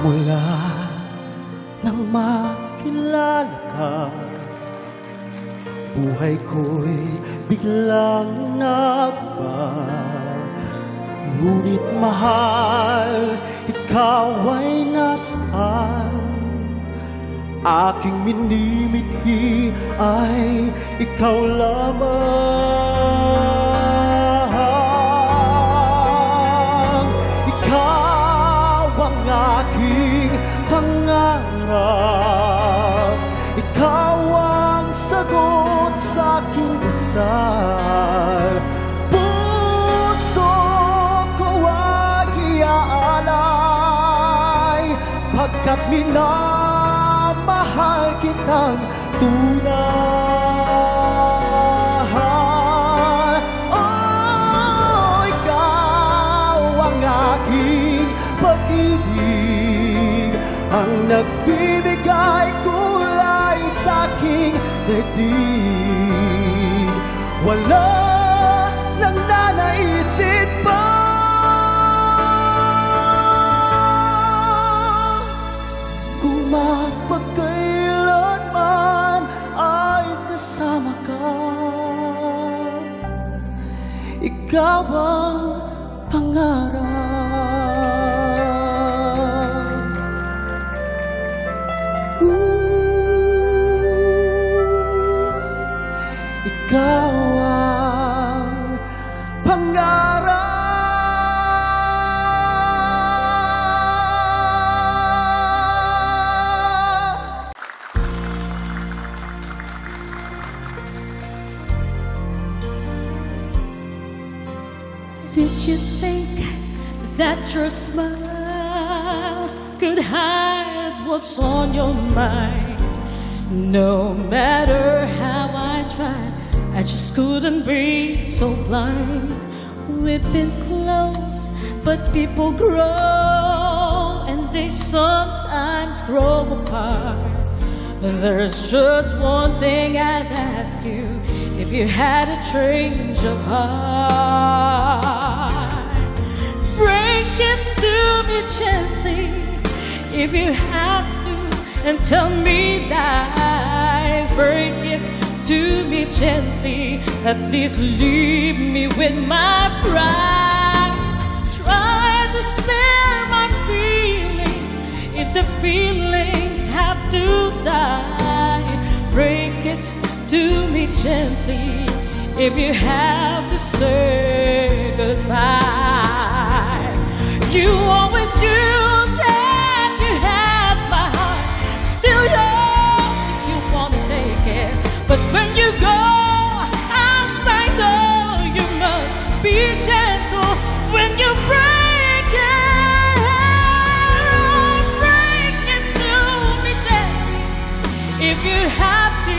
Mula nang makilala ka, buhay ko'y biglang nagbago. Ngunit mahal, ikaw ay nasaan? Aking minimithi ay ikaw lamang. Ikaw ang aking pangarap, ikaw ang sagot sa aking dasal. Puso ko ay iaalay, pagkat minamahal kitang tunay. Oh, ikaw ang aking pag-ibig, ang nagbibigay kulay sa aking daigdig. Wala nang nanaisip pa kung mapagkailanman ay kasama ka. Ikaw ang pangarap. Ikaw ang pangarap. Did you think that your smile could hide what's on your mind? No matter how I tried, I just couldn't be so blind. We've been close, but people grow, and they sometimes grow apart. There's just one thing I'd ask you, if you had a change of heart. Break it to me gently, if you have to, and tell me lies. Break it to me gently, at least leave me with my pride. Try to spare my feelings, if the feelings have to die. Break it to me gently, if you have to say goodbye. You always knew that you had my heart, still yours if you want to take it. But when you go, I know you must be gentle when you break it. Break it to me gently, if you have to,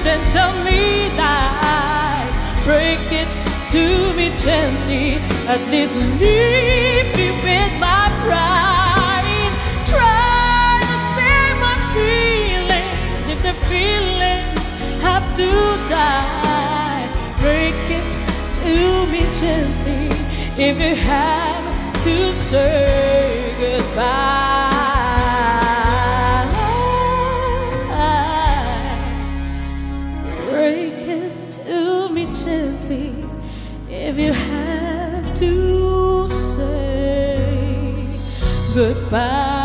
then tell me lies. Break it to me gently, at least leave me with my pride. Try to spare my feelings, if the feelings have to die. Break it to me gently, if you have to say goodbye. Break it to me gently, if you have to say goodbye.